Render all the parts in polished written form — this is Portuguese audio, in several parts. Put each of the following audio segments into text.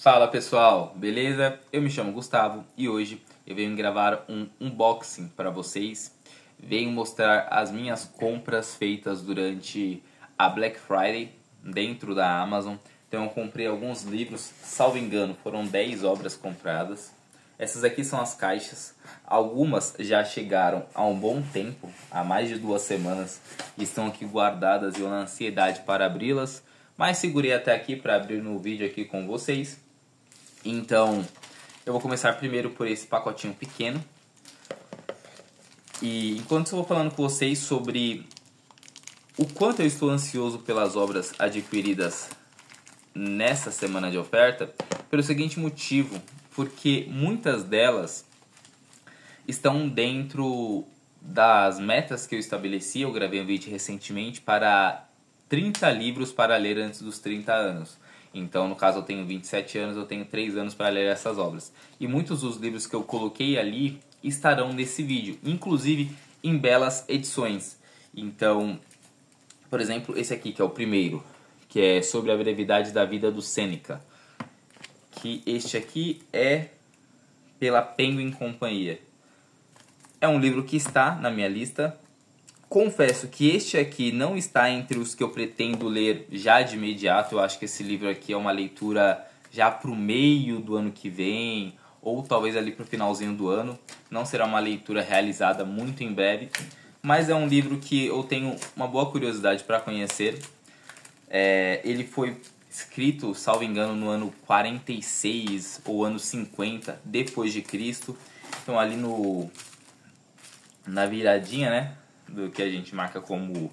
Fala pessoal, beleza? Eu me chamo Gustavo e hoje eu venho gravar um unboxing para vocês. Venho mostrar as minhas compras feitas durante a Black Friday dentro da Amazon. Então eu comprei alguns livros, salvo engano, foram 10 obras compradas. Essas aqui são as caixas. Algumas já chegaram há um bom tempo, há mais de 2 semanas, e estão aqui guardadas e eu na ansiedade para abri-las. Mas segurei até aqui para abrir no vídeo aqui com vocês. Então, eu vou começar primeiro por esse pacotinho pequeno. E enquanto eu vou falando com vocês sobre o quanto eu estou ansioso pelas obras adquiridas nessa semana de oferta, pelo seguinte motivo, porque muitas delas estão dentro das metas que eu estabeleci. Eu gravei um vídeo recentemente para 30 livros para ler antes dos 30 anos. Então, no caso, eu tenho 27 anos, eu tenho 3 anos para ler essas obras. E muitos dos livros que eu coloquei ali estarão nesse vídeo, inclusive em belas edições. Então, por exemplo, esse aqui que é o primeiro, que é sobre a brevidade da vida do Sêneca. Que este aqui é pela Penguin Companhia. É um livro que está na minha lista. Confesso que este aqui não está entre os que eu pretendo ler já de imediato. Eu acho que esse livro aqui é uma leitura já para o meio do ano que vem, ou talvez ali para o finalzinho do ano. Não será uma leitura realizada muito em breve, mas é um livro que eu tenho uma boa curiosidade para conhecer. Ele foi escrito, salvo engano, no ano 46 ou ano 50 depois de Cristo. Então ali na viradinha, né, do que a gente marca como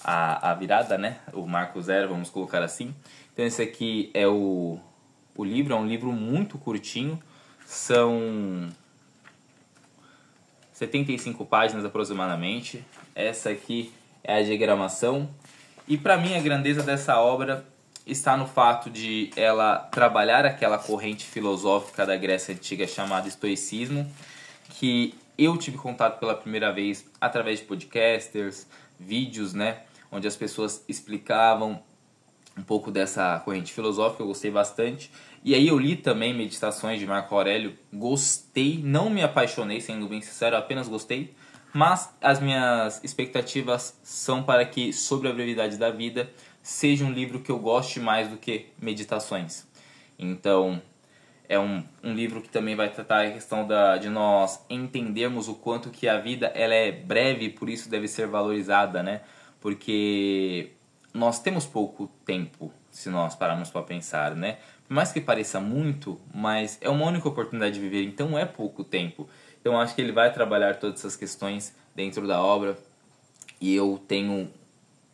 a virada, né? O marco zero, vamos colocar assim. Então esse aqui é o livro, é um livro muito curtinho. São 75 páginas aproximadamente. Essa aqui é a diagramação. E para mim a grandeza dessa obra está no fato de ela trabalhar aquela corrente filosófica da Grécia Antiga chamada estoicismo, que eu tive contato pela primeira vez através de podcasters, vídeos, né, onde as pessoas explicavam um pouco dessa corrente filosófica. Eu gostei bastante. E aí eu li também Meditações de Marco Aurélio, gostei, não me apaixonei, sendo bem sincero, apenas gostei, mas as minhas expectativas são para que Sobre a Brevidade da Vida seja um livro que eu goste mais do que Meditações. Então, é um livro que também vai tratar a questão de nós entendermos o quanto que a vida ela é breve e por isso deve ser valorizada, né? Porque nós temos pouco tempo, se nós pararmos para pensar, né? Por mais que pareça muito, mas é uma única oportunidade de viver, então é pouco tempo. Então acho que ele vai trabalhar todas essas questões dentro da obra e eu tenho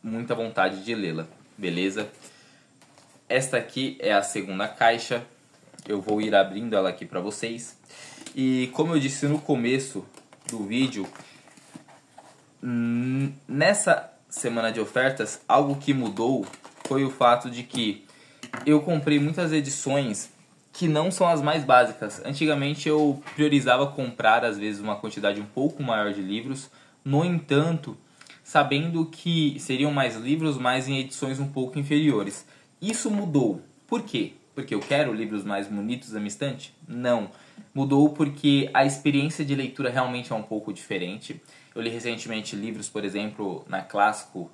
muita vontade de lê-la, beleza? Esta aqui é a segunda caixa. Eu vou ir abrindo ela aqui para vocês. E como eu disse no começo do vídeo, nessa semana de ofertas, algo que mudou foi o fato de que eu comprei muitas edições que não são as mais básicas. Antigamente eu priorizava comprar às vezes uma quantidade um pouco maior de livros. No entanto, sabendo que seriam mais livros, mas em edições um pouco inferiores. Isso mudou. Por quê? Porque eu quero livros mais bonitos da minha estante? Não. Mudou porque a experiência de leitura realmente é um pouco diferente. Eu li recentemente livros, por exemplo, na Clássicos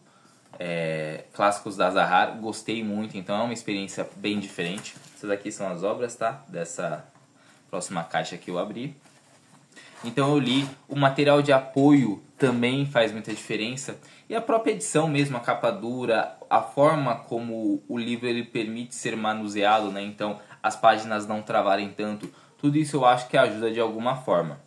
da Zahar. Gostei muito, então é uma experiência bem diferente. Essas aqui são as obras, tá? Dessa próxima caixa que eu abri. Então eu li, o material de apoio também faz muita diferença. E a própria edição mesmo, a capa dura, a forma como o livro ele permite ser manuseado, né? Então as páginas não travarem tanto. Tudo isso eu acho que ajuda de alguma forma.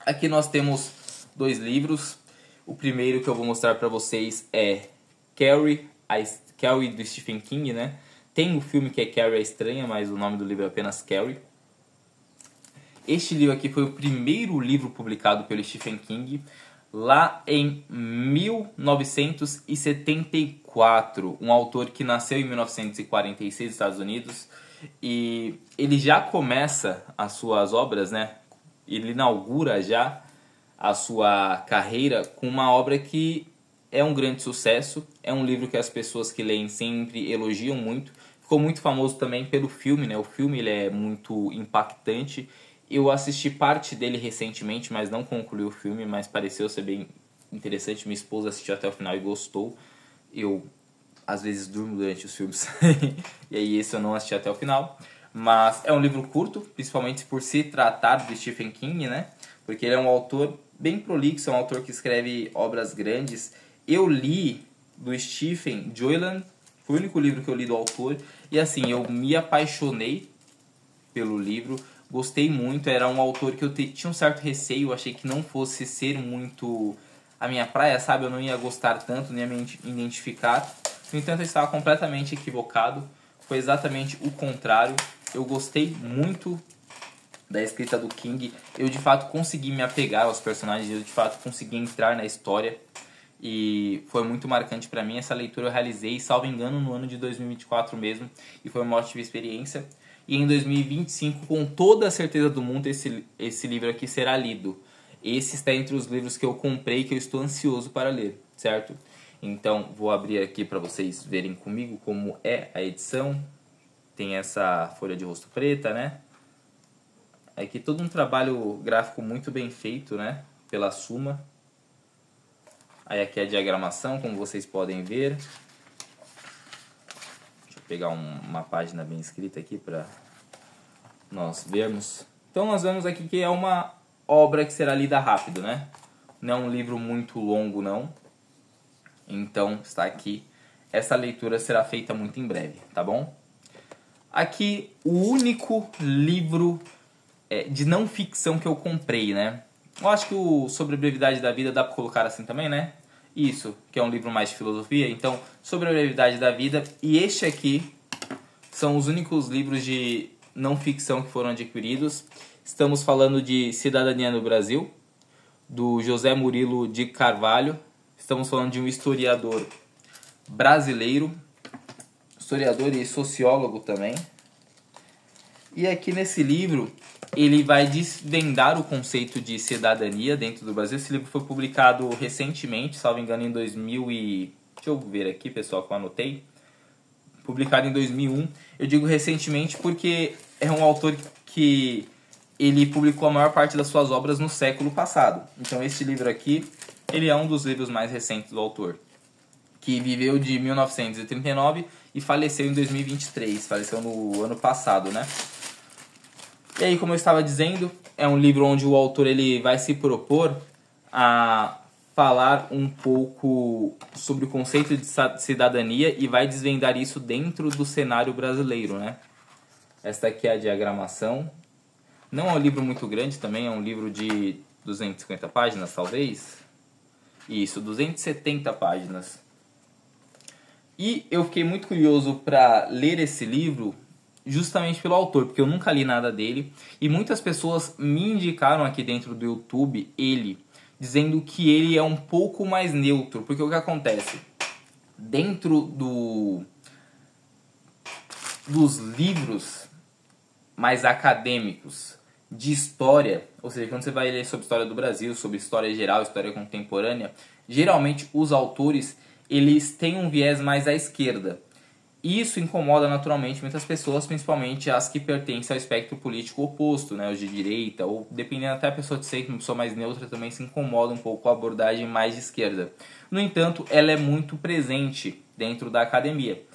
Aqui nós temos 2 livros. O primeiro que eu vou mostrar para vocês é Carrie do Stephen King, né? Tem o filme que é Carrie a Estranha, mas o nome do livro é apenas Carrie. Este livro aqui foi o primeiro livro publicado pelo Stephen King lá em 1974. Um autor que nasceu em 1946 nos Estados Unidos. E ele já começa as suas obras, né? Ele inaugura já a sua carreira com uma obra que é um grande sucesso. É um livro que as pessoas que leem sempre elogiam muito. ficou muito famoso também pelo filme, né? O filme ele é muito impactante. Eu assisti parte dele recentemente, mas não concluí o filme, mas pareceu ser bem interessante. Minha esposa assistiu até o final e gostou. Eu, às vezes, durmo durante os filmes. E aí esse eu não assisti até o final. Mas é um livro curto, principalmente por se tratar de Stephen King, né? Porque ele é um autor bem prolixo, é um autor que escreve obras grandes. Eu li do Stephen Joyland, foi o único livro que eu li do autor. E assim, eu me apaixonei pelo livro. Gostei muito, era um autor que eu tinha um certo receio, achei que não fosse ser muito a minha praia, sabe? Eu não ia gostar tanto, nem ia me identificar. No entanto, eu estava completamente equivocado. Foi exatamente o contrário. Eu gostei muito da escrita do King. Eu, de fato, consegui me apegar aos personagens. Eu, de fato, consegui entrar na história. E foi muito marcante para mim. Essa leitura eu realizei, salvo engano, no ano de 2024 mesmo. E foi uma ótima experiência. E em 2025, com toda a certeza do mundo, esse livro aqui será lido. Esse está entre os livros que eu comprei, que eu estou ansioso para ler, certo? Então, vou abrir aqui para vocês verem comigo como é a edição. Tem essa folha de rosto preta, né? Aqui todo um trabalho gráfico muito bem feito, né? Pela Suma. Aí aqui a diagramação, como vocês podem ver. Pegar uma página bem escrita aqui para nós vermos. Então nós vemos aqui que é uma obra que será lida rápido, né? Não é um livro muito longo, não. Então está aqui. Essa leitura será feita muito em breve, tá bom? Aqui o único livro de não ficção que eu comprei, né? Eu acho que o Sobre a Brevidade da Vida dá para colocar assim também, né? Isso, que é um livro mais de filosofia. Então, Sobre a Brevidade da Vida. E este aqui são os únicos livros de não ficção que foram adquiridos. Estamos falando de Cidadania no Brasil, do José Murilo de Carvalho. Estamos falando de um historiador brasileiro, historiador e sociólogo também. E aqui nesse livro ele vai desvendar o conceito de cidadania dentro do Brasil. Esse livro foi publicado recentemente, salvo engano, em 2000 e... Deixa eu ver aqui, pessoal, que eu anotei. Publicado em 2001. Eu digo recentemente porque é um autor que ele publicou a maior parte das suas obras no século passado. Então esse livro aqui, ele é um dos livros mais recentes do autor, que viveu de 1939 e faleceu em 2023. Faleceu no ano passado, né? E aí, como eu estava dizendo, é um livro onde o autor ele vai se propor a falar um pouco sobre o conceito de cidadania e vai desvendar isso dentro do cenário brasileiro, né? Esta aqui é a diagramação. Não é um livro muito grande também, é um livro de 250 páginas, talvez. Isso, 270 páginas. E eu fiquei muito curioso para ler esse livro justamente pelo autor, porque eu nunca li nada dele. E muitas pessoas me indicaram aqui dentro do YouTube ele, dizendo que ele é um pouco mais neutro. Porque o que acontece? Dentro dos livros mais acadêmicos de história, ou seja, quando você vai ler sobre história do Brasil, sobre história geral, história contemporânea, geralmente os autores eles têm um viés mais à esquerda. Isso incomoda naturalmente muitas pessoas, principalmente as que pertencem ao espectro político oposto, né, os de direita, ou dependendo até a pessoa de ser uma pessoa mais neutra também se incomoda um pouco com a abordagem mais de esquerda. No entanto, ela é muito presente dentro da academia.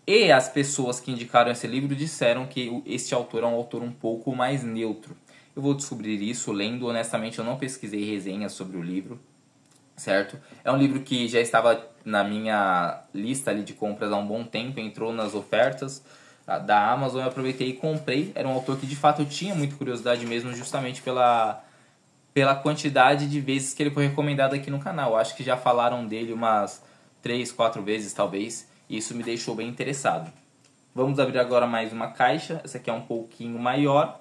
E as pessoas que indicaram esse livro disseram que este autor é um autor um pouco mais neutro. Eu vou descobrir isso lendo, honestamente eu não pesquisei resenhas sobre o livro, certo? É um livro que já estava na minha lista ali de compras há um bom tempo, entrou nas ofertas da Amazon, eu aproveitei e comprei. Era um autor que de fato eu tinha muita curiosidade mesmo, justamente pela quantidade de vezes que ele foi recomendado aqui no canal. Acho que já falaram dele umas 3, 4 vezes talvez, e isso me deixou bem interessado. Vamos abrir agora mais uma caixa, essa aqui é um pouquinho maior.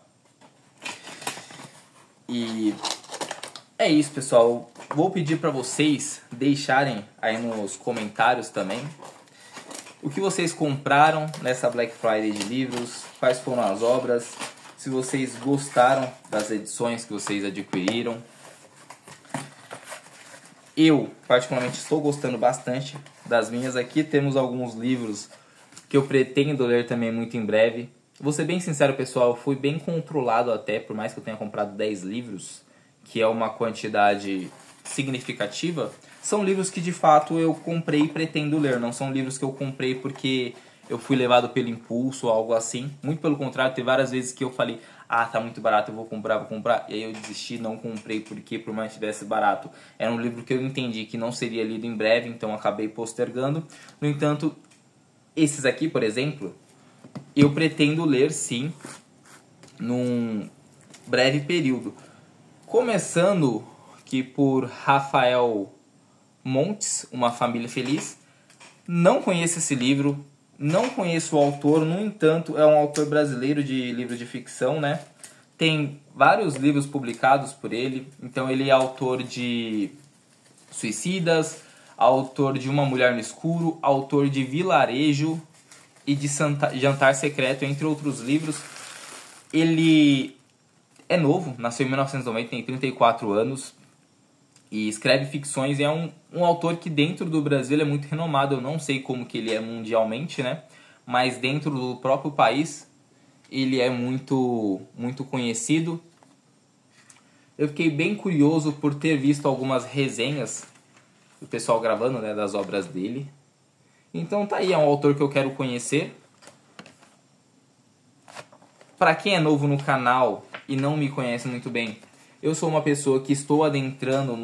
E é isso, pessoal. Vou pedir para vocês deixarem aí nos comentários também o que vocês compraram nessa Black Friday de livros, quais foram as obras, se vocês gostaram das edições que vocês adquiriram. Eu, particularmente, estou gostando bastante das minhas. Aqui temos alguns livros que eu pretendo ler também muito em breve. Vou ser bem sincero, pessoal, eu fui bem controlado até, por mais que eu tenha comprado 10 livros, que é uma quantidade significativa. São livros que de fato eu comprei e pretendo ler, não são livros que eu comprei porque eu fui levado pelo impulso ou algo assim. Muito pelo contrário, tem várias vezes que eu falei, tá muito barato, eu vou comprar. E aí eu desisti, não comprei porque por mais que estivesse barato, era um livro que eu entendi que não seria lido em breve, então acabei postergando. No entanto, esses aqui, por exemplo, eu pretendo ler sim, num breve período. Começando que por Rafael Montes, Uma Família Feliz. Não conheço esse livro, não conheço o autor, no entanto, é um autor brasileiro de livros de ficção, né? Tem vários livros publicados por ele, então ele é autor de Suicidas, autor de Uma Mulher no Escuro, autor de Vilarejo e de Jantar Secreto, entre outros livros. Ele é novo, nasceu em 1990, tem 34 anos e escreve ficções e é um autor que dentro do Brasil é muito renomado. Eu não sei como que ele é mundialmente, né? Mas dentro do próprio país ele é muito conhecido. Eu fiquei bem curioso por ter visto algumas resenhas do pessoal gravando, né, das obras dele. Então tá aí, é um autor que eu quero conhecer. Para quem é novo no canal e não me conhece muito bem, eu sou uma pessoa que estou adentrando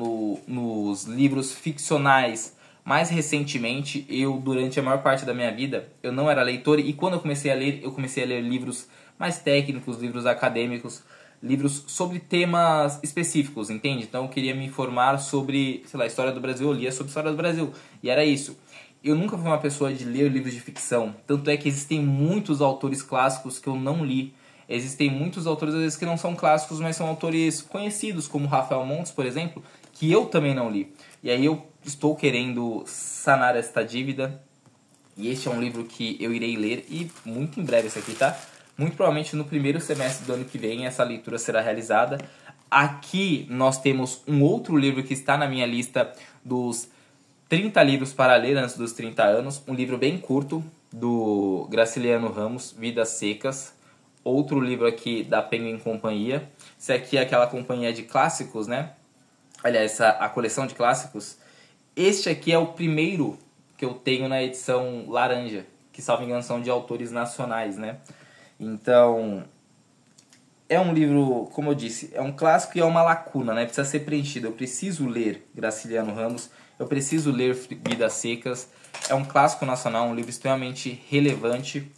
nos livros ficcionais mais recentemente. Eu, durante a maior parte da minha vida, eu não era leitor, e quando eu comecei a ler livros mais técnicos, livros acadêmicos, livros sobre temas específicos, entende? Então eu queria me informar sobre, sei lá, a história do Brasil, eu lia sobre a história do Brasil, e era isso. Eu nunca fui uma pessoa de ler livros de ficção, tanto é que existem muitos autores clássicos que eu não li. Existem muitos autores, às vezes, que não são clássicos, mas são autores conhecidos, como Rafael Montes, por exemplo, que eu também não li. E aí eu estou querendo sanar esta dívida, e este é um livro que eu irei ler, e muito em breve esse aqui, tá? Muito provavelmente no primeiro semestre do ano que vem essa leitura será realizada. Aqui nós temos um outro livro que está na minha lista dos 30 livros para ler antes dos 30 anos, um livro bem curto, do Graciliano Ramos, Vidas Secas. Outro livro aqui da Penguin Companhia. Esse aqui é aquela companhia de clássicos, né? Aliás, a coleção de clássicos. Este aqui é o primeiro que eu tenho na edição laranja, que, salvo engano, são de autores nacionais, né? Então, é um livro, como eu disse, é um clássico e é uma lacuna, né? Precisa ser preenchido. Eu preciso ler Graciliano Ramos, eu preciso ler Vidas Secas. É um clássico nacional, um livro extremamente relevante.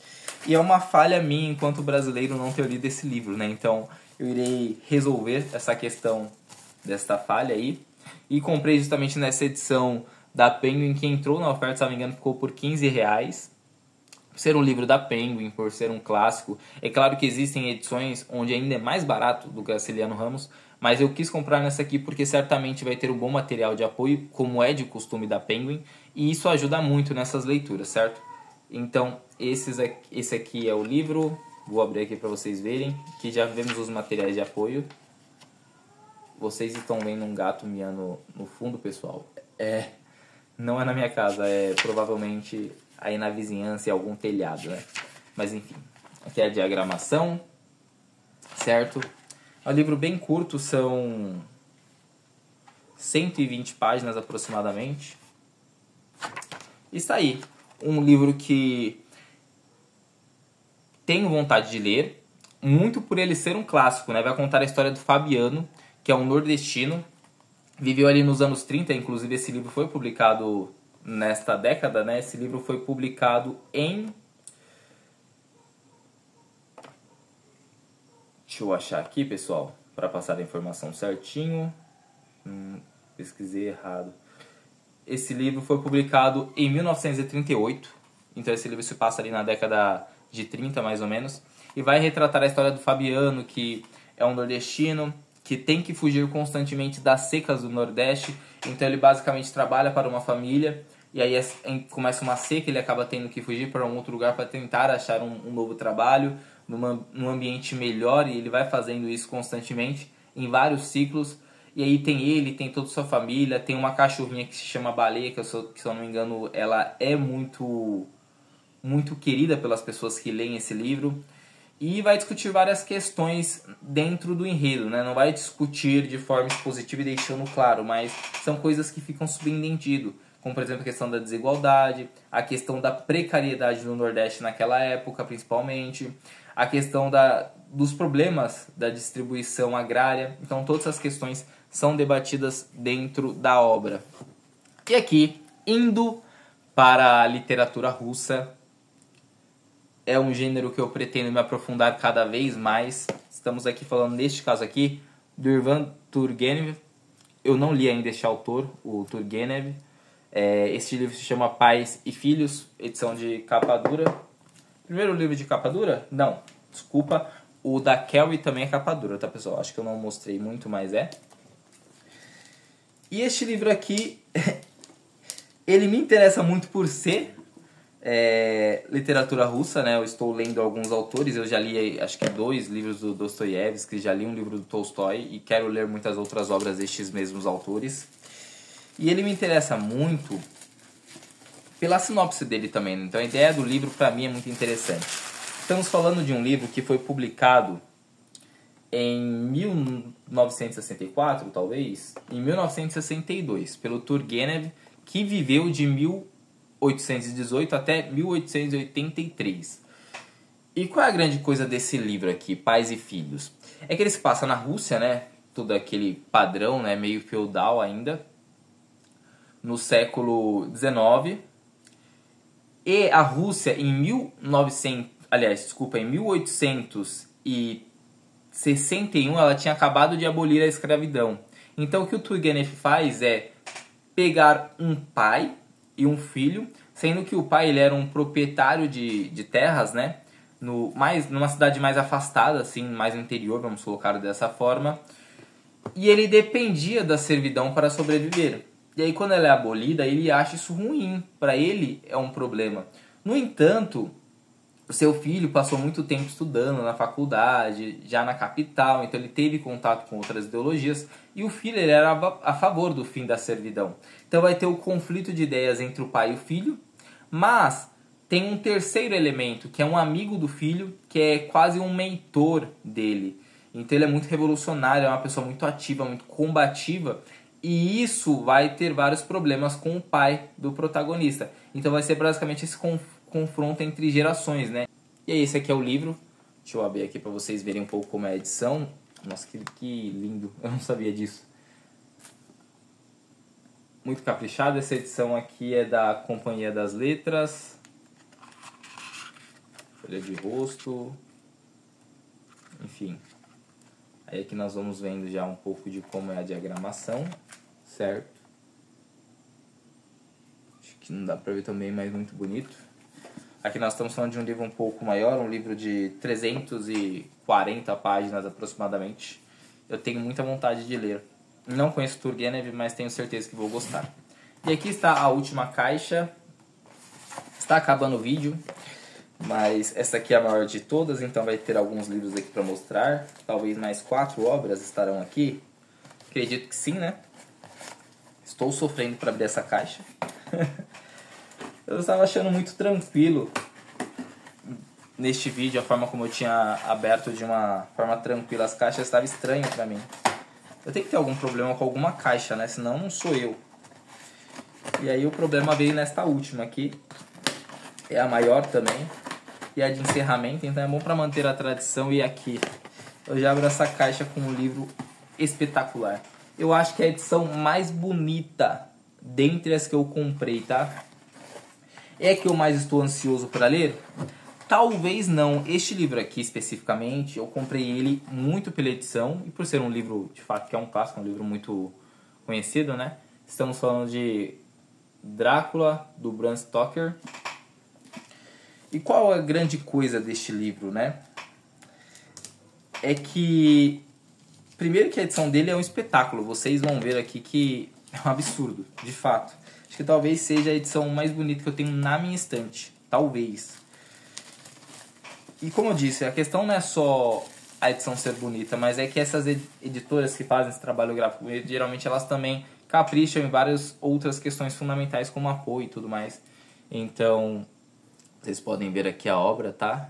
E é uma falha minha enquanto brasileiro não ter lido esse livro, né? Então eu irei resolver essa questão desta falha aí. E comprei justamente nessa edição da Penguin, que entrou na oferta, se não me engano, ficou por R$15. Por ser um livro da Penguin, por ser um clássico. É claro que existem edições onde ainda é mais barato do que Graciliano Ramos, mas eu quis comprar nessa aqui porque certamente vai ter um bom material de apoio, como é de costume da Penguin, e isso ajuda muito nessas leituras, certo? Então, esse aqui é o livro. Vou abrir aqui para vocês verem, que já vemos os materiais de apoio. Vocês estão vendo um gato miando no fundo, pessoal? Não é na minha casa, é provavelmente aí na vizinhança, em algum telhado, né? Mas enfim, aqui é a diagramação, certo? É um livro bem curto, são 120 páginas aproximadamente. E está aí. Um livro que tenho vontade de ler, muito por ele ser um clássico, né? Vai contar a história do Fabiano, que é um nordestino, viveu ali nos anos 30, inclusive esse livro foi publicado nesta década, né? Esse livro foi publicado em... Deixa eu achar aqui, pessoal, para passar a informação certinho. Pesquisei errado. Esse livro foi publicado em 1938, então esse livro se passa ali na década de 30, mais ou menos, e vai retratar a história do Fabiano, que é um nordestino, que tem que fugir constantemente das secas do Nordeste. Então ele basicamente trabalha para uma família, e aí começa uma seca, ele acaba tendo que fugir para um outro lugar para tentar achar um novo trabalho, num ambiente melhor, e ele vai fazendo isso constantemente, em vários ciclos. E aí tem toda a sua família, tem uma cachorrinha que se chama Baleia, que se eu não me engano, ela é muito muito querida pelas pessoas que leem esse livro. E vai discutir várias questões dentro do enredo, né? Não vai discutir de forma expositiva e deixando claro, mas são coisas que ficam subentendido, como por exemplo a questão da desigualdade, a questão da precariedade no Nordeste naquela época principalmente, a questão dos problemas da distribuição agrária. Então todas essas questões são debatidas dentro da obra. E aqui, indo para a literatura russa, é um gênero que eu pretendo me aprofundar cada vez mais. Estamos aqui falando, neste caso aqui, do Ivan Turgenev. Eu não li ainda este autor, o Turgenev. Este livro se chama Pais e Filhos, edição de capa dura. Primeiro livro de capa dura? Não, desculpa. O da Kelly também é capa dura, tá, pessoal? Acho que eu não mostrei muito, mas é. E este livro aqui, ele me interessa muito por ser literatura russa, né? Eu estou lendo alguns autores, eu já li acho que 2 livros do Dostoiévski, já li um livro do Tolstói e quero ler muitas outras obras destes mesmos autores. E ele me interessa muito pela sinopse dele também, então a ideia do livro para mim é muito interessante. Estamos falando de um livro que foi publicado em 1964, talvez, em 1962, pelo Turgenev, que viveu de 1818 até 1883. E qual é a grande coisa desse livro aqui, Pais e Filhos? É que ele se passa na Rússia, né? Todo aquele padrão, né? Meio feudal ainda, no século XIX. E a Rússia em 1861 ela tinha acabado de abolir a escravidão. Então o que o Turgenev faz é pegar um pai e um filho, sendo que o pai ele era um proprietário de terras, né? Numa cidade mais afastada, assim, mais no interior, vamos colocar dessa forma. E ele dependia da servidão para sobreviver. E aí quando ela é abolida, ele acha isso ruim. Para ele é um problema. No entanto, o seu filho passou muito tempo estudando na faculdade, já na capital, então ele teve contato com outras ideologias, e o filho ele era a favor do fim da servidão. Então vai ter o conflito de ideias entre o pai e o filho, mas tem um terceiro elemento, que é um amigo do filho, que é quase um mentor dele. Então ele é muito revolucionário, é uma pessoa muito ativa, muito combativa, e isso vai ter vários problemas com o pai do protagonista. Então vai ser basicamente esse confronto entre gerações, né? E aí, esse aqui é o livro. Deixa eu abrir aqui para vocês verem um pouco como é a edição. Nossa, que lindo. Eu não sabia disso. Muito caprichado. Essa edição aqui é da Companhia das Letras. Folha de rosto. Enfim. Aí aqui nós vamos vendo já um pouco de como é a diagramação. Certo? Acho que não dá para ver também, mas muito bonito. Aqui nós estamos falando de um livro um pouco maior, um livro de 340 páginas aproximadamente. Eu tenho muita vontade de ler. Não conheço Turgenev, mas tenho certeza que vou gostar. E aqui está a última caixa. Está acabando o vídeo, mas essa aqui é a maior de todas, então vai ter alguns livros aqui para mostrar. Talvez mais 4 obras estarão aqui. Acredito que sim, né? Estou sofrendo para abrir essa caixa. Eu estava achando muito tranquilo neste vídeo, a forma como eu tinha aberto de uma forma tranquila as caixas estava estranho pra mim. Eu tenho que ter algum problema com alguma caixa, né? Senão não sou eu. E aí o problema veio nesta última aqui. É a maior também. E a de encerramento, então é bom pra manter a tradição. E aqui eu já abro essa caixa com um livro espetacular. Eu acho que é a edição mais bonita dentre as que eu comprei, tá? É que eu mais estou ansioso para ler? Talvez não. Este livro aqui especificamente, eu comprei ele muito pela edição e por ser um livro, de fato, que é um clássico, um livro muito conhecido, né? Estamos falando de Drácula, do Bram Stoker. E qual a grande coisa deste livro, né? É que, primeiro que a edição dele é um espetáculo. Vocês vão ver aqui que é um absurdo, de fato. Acho que talvez seja a edição mais bonita que eu tenho na minha estante. Talvez. E como eu disse, a questão não é só a edição ser bonita, mas é que essas editoras que fazem esse trabalho gráfico, geralmente elas também capricham em várias outras questões fundamentais, como apoio e tudo mais. Então, Vocês podem ver aqui a obra, tá?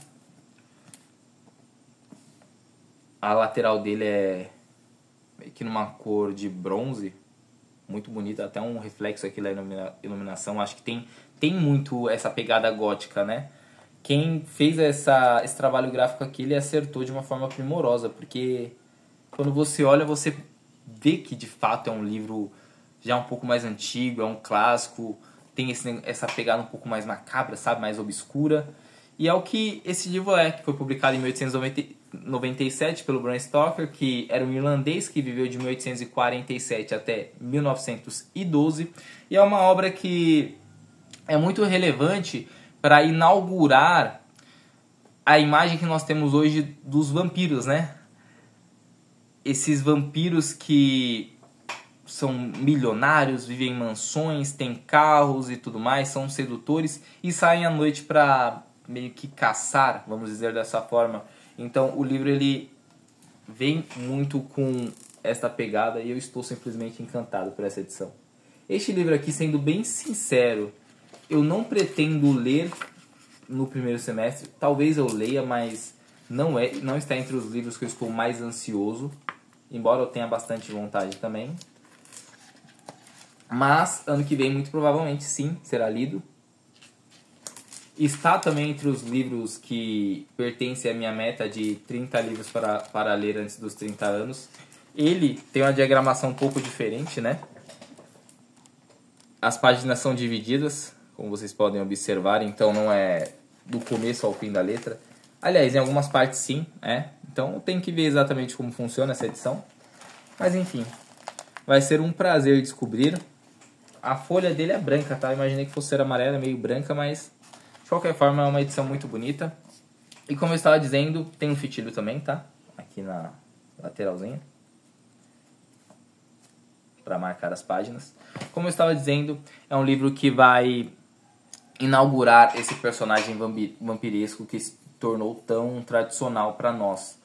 A lateral dele é meio que numa cor de bronze, muito bonita, até um reflexo aqui da iluminação. Acho que tem muito essa pegada gótica, né? Quem fez esse trabalho gráfico aqui, ele acertou de uma forma primorosa, porque quando você olha, você vê que de fato é um livro já um pouco mais antigo, é um clássico, tem essa pegada um pouco mais macabra, sabe? Mais obscura. E é o que esse livro é, que foi publicado em 1897 pelo Bram Stoker, que era um irlandês que viveu de 1847 até 1912. E é uma obra que é muito relevante para inaugurar a imagem que nós temos hoje dos vampiros, né? Esses vampiros que são milionários, vivem em mansões, têm carros e tudo mais, são sedutores e saem à noite para meio que caçar, vamos dizer dessa forma. Então o livro ele vem muito com esta pegada e eu estou simplesmente encantado por essa edição. Este livro aqui, sendo bem sincero, eu não pretendo ler no primeiro semestre. Talvez eu leia, mas não está entre os livros que eu estou mais ansioso, embora eu tenha bastante vontade também. Mas ano que vem, muito provavelmente, sim, será lido. Está também entre os livros que pertencem à minha meta de 30 livros para ler antes dos 30 anos. Ele tem uma diagramação um pouco diferente, né? As páginas são divididas, como vocês podem observar, então não é do começo ao fim da letra. Aliás, em algumas partes sim, Então tem que ver exatamente como funciona essa edição. Mas enfim, vai ser um prazer descobrir. A folha dele é branca, tá? Imaginei que fosse ser amarela, meio branca, mas de qualquer forma é uma edição muito bonita. E como eu estava dizendo, tem um fitilho também, tá? Aqui na lateralzinha, para marcar as páginas. Como eu estava dizendo, é um livro que vai inaugurar esse personagem vampiresco que se tornou tão tradicional para nós.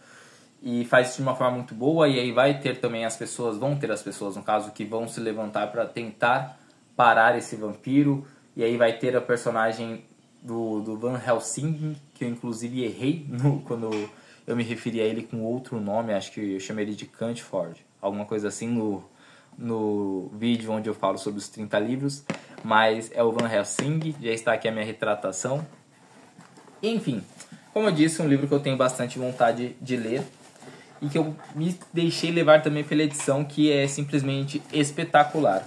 E faz isso de uma forma muito boa, e aí vão ter as pessoas, no caso, que vão se levantar para tentar parar esse vampiro. E aí vai ter a personagem do Van Helsing, que eu inclusive errei quando eu me referi a ele com outro nome, acho que eu chamei ele de Cantford, alguma coisa assim no vídeo onde eu falo sobre os 30 livros, mas é o Van Helsing, já está aqui a minha retratação. Enfim, como eu disse, um livro que eu tenho bastante vontade de ler e que eu me deixei levar também pela edição, que é simplesmente espetacular.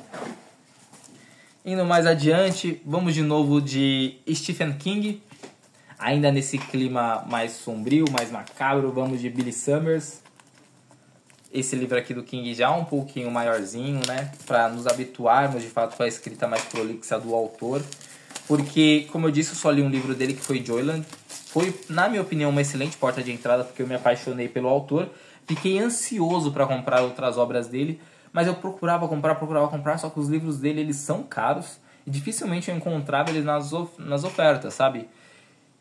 Indo mais adiante, vamos de novo de Stephen King, ainda nesse clima mais sombrio, mais macabro, vamos de Billy Summers. Esse livro aqui do King já é um pouquinho maiorzinho, né? Para nos habituarmos de fato com a escrita mais prolixa do autor. Porque, como eu disse, eu só li um livro dele que foi Joyland. Foi, na minha opinião, uma excelente porta de entrada porque eu me apaixonei pelo autor. Fiquei ansioso para comprar outras obras dele, mas eu procurava comprar, só que os livros dele eles são caros e dificilmente eu encontrava eles nas ofertas, sabe?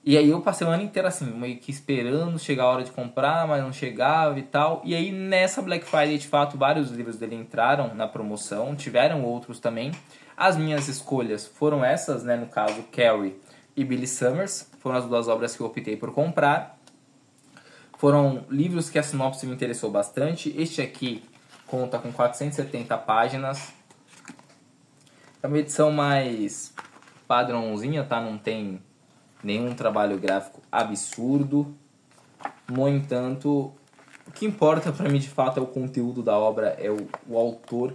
E aí eu passei o ano inteiro assim, meio que esperando chegar a hora de comprar, mas não chegava e tal. E aí nessa Black Friday, de fato, vários livros dele entraram na promoção, tiveram outros também. As minhas escolhas foram essas, né? No caso, Carrie e Billy Summers, foram as duas obras que eu optei por comprar. Foram livros que a sinopse me interessou bastante. Este aqui conta com 470 páginas. É uma edição mais padrãozinha, tá? Não tem nenhum trabalho gráfico absurdo. No entanto, o que importa para mim de fato é o conteúdo da obra, é o autor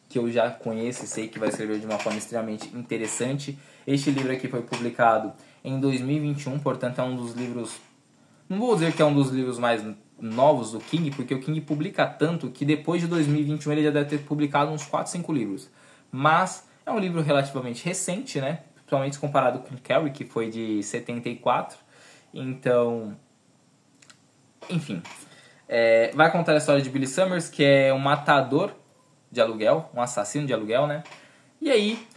que eu já conheço e sei que vai escrever de uma forma extremamente interessante. Este livro aqui foi publicado em 2021, portanto é um dos livros... Não vou dizer que é um dos livros mais novos do King, porque o King publica tanto que depois de 2021 ele já deve ter publicado uns 4, 5 livros. Mas é um livro relativamente recente, né? Principalmente comparado com Carrie, que foi de 74. Então, enfim. Vai contar a história de Billy Summers, que é um matador de aluguel, um assassino de aluguel, né? E aí,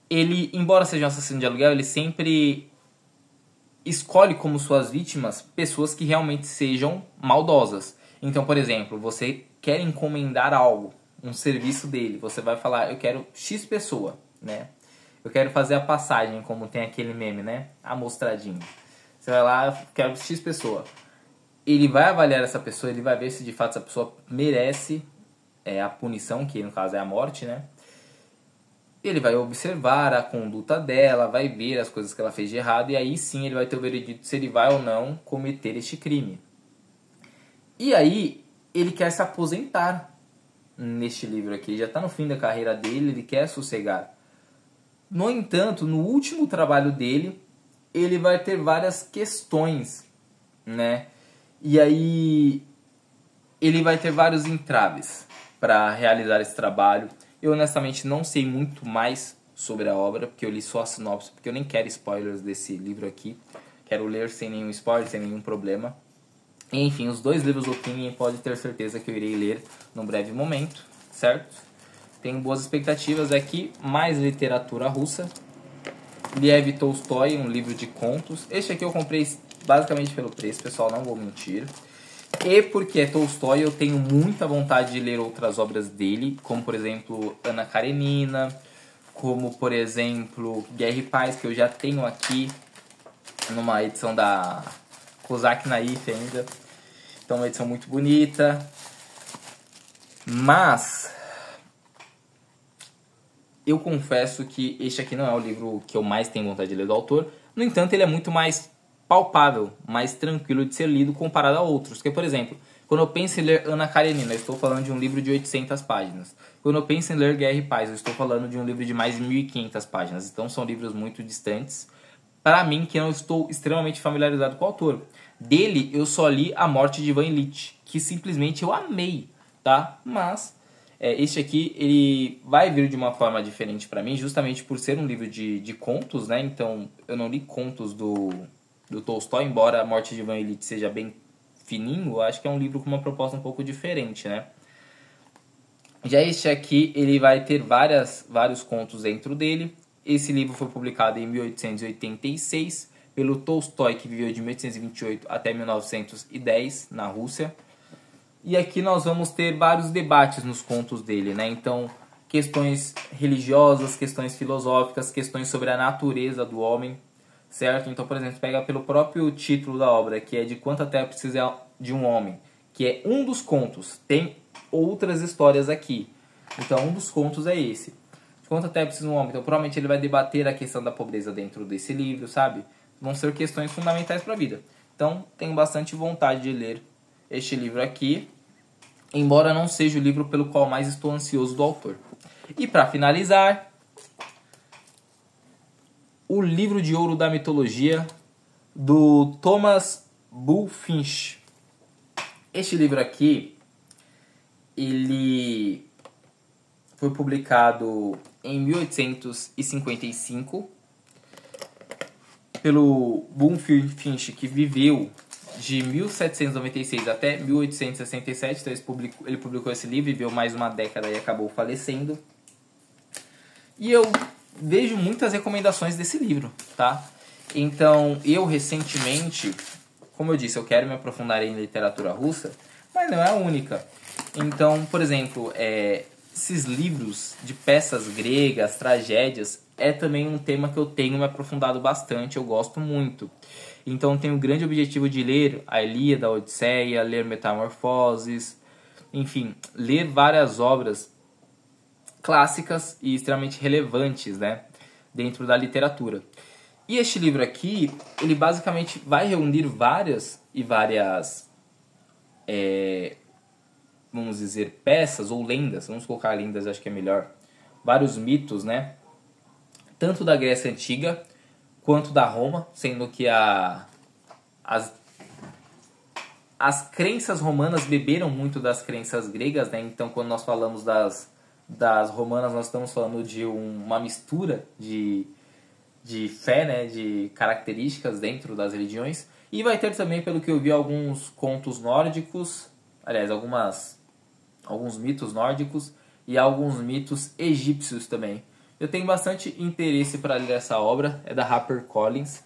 ele, embora seja um assassino de aluguel, ele sempre escolhe como suas vítimas pessoas que realmente sejam maldosas. Então, por exemplo, você quer encomendar algo, um serviço dele, você vai falar, eu quero X pessoa, né? eu quero fazer a passagem, como tem aquele meme, né? Amostradinho. Você vai lá, quero X pessoa. Ele vai avaliar essa pessoa, ele vai ver se de fato essa pessoa merece a punição, que no caso é a morte, né? Ele vai observar a conduta dela, vai ver as coisas que ela fez de errado, e aí sim ele vai ter o veredito se ele vai ou não cometer este crime. E aí, ele quer se aposentar neste livro aqui, ele já está no fim da carreira dele, ele quer sossegar. No entanto, no último trabalho dele, ele vai ter várias questões, né? E aí, ele vai ter vários entraves para realizar esse trabalho. Eu honestamente não sei muito mais sobre a obra, porque eu li só a sinopse, porque eu nem quero spoilers desse livro aqui. Quero ler sem nenhum spoiler, sem nenhum problema. Enfim, os 2 livros Opinion pode ter certeza que eu irei ler num breve momento, certo? Tenho boas expectativas aqui, mais literatura russa. Lev Tolstói, um livro de contos. Este aqui eu comprei basicamente pelo preço, pessoal, não vou mentir. E porque é Tolstói, eu tenho muita vontade de ler outras obras dele, como por exemplo Ana Karenina, como por exemplo Guerra e Paz, que eu já tenho aqui numa edição da Kozak Naif ainda. Então é uma edição muito bonita. Mas eu confesso que este aqui não é o livro que eu mais tenho vontade de ler do autor. No entanto, ele é muito mais palpável, mais tranquilo de ser lido comparado a outros. Porque, por exemplo, quando eu penso em ler Ana Karenina, eu estou falando de um livro de 800 páginas. Quando eu penso em ler Guerra e Paz, eu estou falando de um livro de mais de 1.500 páginas. Então são livros muito distantes. Para mim, que não estou extremamente familiarizado com o autor. Dele, eu só li A Morte de Ivan Ilitch, que simplesmente eu amei, tá? Mas este aqui, ele vai vir de uma forma diferente para mim, justamente por ser um livro de contos, né? Então, eu não li contos do Tolstói, embora A Morte de Ivan Ilitch seja bem fininho, eu acho que é um livro com uma proposta um pouco diferente, né? Já este aqui, ele vai ter vários contos dentro dele. Esse livro foi publicado em 1886 pelo Tolstói, que viveu de 1828 até 1910 na Rússia. E aqui nós vamos ter vários debates nos contos dele, né? Então, questões religiosas, questões filosóficas, questões sobre a natureza do homem, certo? Então, por exemplo, pega pelo próprio título da obra, que é De Quanta Terra Precisa de um Homem, que é um dos contos. Tem outras histórias aqui. Então, um dos contos é esse. De Quanta Terra Precisa de um Homem. Então, provavelmente ele vai debater a questão da pobreza dentro desse livro, sabe? Vão ser questões fundamentais para a vida. Então, tenho bastante vontade de ler este livro aqui, embora não seja o livro pelo qual mais estou ansioso do autor. E para finalizar, o livro de ouro da mitologia do Thomas Bulfinch. Este livro aqui, ele foi publicado em 1855 pelo Bulfinch, que viveu de 1796 até 1867. Então ele publicou esse livro, viveu mais uma década e acabou falecendo. E eu vejo muitas recomendações desse livro, tá? Então, eu recentemente, como eu disse, eu quero me aprofundar em literatura russa, mas não é a única. Então, por exemplo, esses livros de peças gregas, tragédias, é também um tema que eu tenho me aprofundado bastante, eu gosto muito. Então, tenho o grande objetivo de ler a Ilíada, a Odisseia, ler Metamorfoses, enfim, ler várias obras clássicas e extremamente relevantes, né, dentro da literatura. E este livro aqui, ele basicamente vai reunir várias, vamos dizer, peças ou lendas, vamos colocar lendas, acho que é melhor, vários mitos, né, tanto da Grécia Antiga quanto da Roma, sendo que as crenças romanas beberam muito das crenças gregas, né, então quando nós falamos das romanas, nós estamos falando de uma mistura de fé, né, de características dentro das religiões. E vai ter também, pelo que eu vi, alguns contos nórdicos, aliás, alguns mitos nórdicos e alguns mitos egípcios também. Eu tenho bastante interesse para ler essa obra, é da HarperCollins.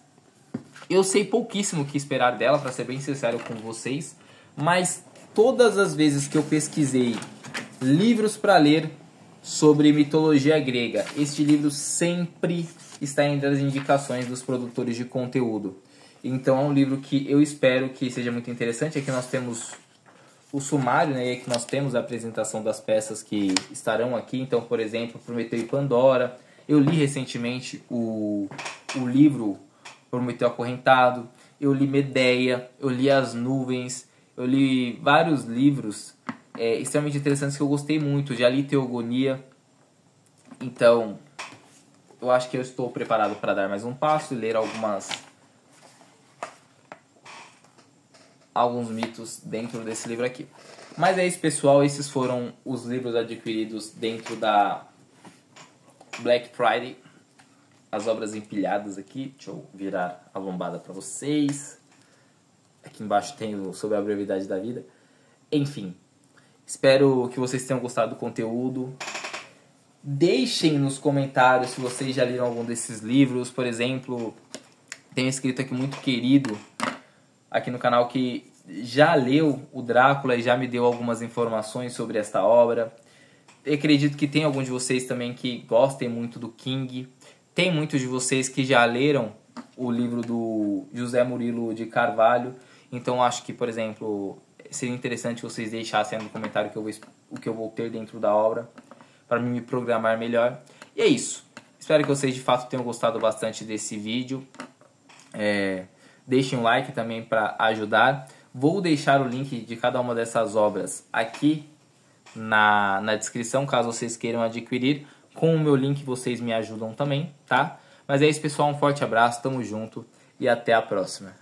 Eu sei pouquíssimo o que esperar dela, para ser bem sincero com vocês, mas todas as vezes que eu pesquisei livros para ler sobre mitologia grega. Este livro sempre está entre as indicações dos produtores de conteúdo. Então é um livro que eu espero que seja muito interessante. Aqui nós temos o sumário, né? E aqui nós temos a apresentação das peças que estarão aqui. Então, por exemplo, Prometeu e Pandora. Eu li recentemente o livro Prometeu Acorrentado. Eu li Medeia, eu li As Nuvens, eu li vários livros extremamente interessantes que eu gostei muito. Já li Teogonia. Então, eu acho que eu estou preparado para dar mais um passo e ler alguns mitos dentro desse livro aqui. Mas é isso, pessoal. Esses foram os livros adquiridos dentro da Black Friday. As obras empilhadas aqui. Deixa eu virar a lombada para vocês. Aqui embaixo tem o sobre a brevidade da vida. Enfim, espero que vocês tenham gostado do conteúdo. Deixem nos comentários se vocês já leram algum desses livros. Por exemplo, tem um inscrito aqui muito querido aqui no canal que já leu o Drácula e já me deu algumas informações sobre esta obra. Eu acredito que tem alguns de vocês também que gostem muito do King. Tem muitos de vocês que já leram o livro do José Murilo de Carvalho. Então acho que, por exemplo, seria interessante vocês deixassem no comentário o que eu vou ter dentro da obra, para me programar melhor. E é isso. Espero que vocês de fato tenham gostado bastante desse vídeo. Deixem um like também para ajudar. Vou deixar o link de cada uma dessas obras aqui na descrição, caso vocês queiram adquirir. Com o meu link vocês me ajudam também, tá? Mas é isso, pessoal. Um forte abraço, tamo junto e até a próxima.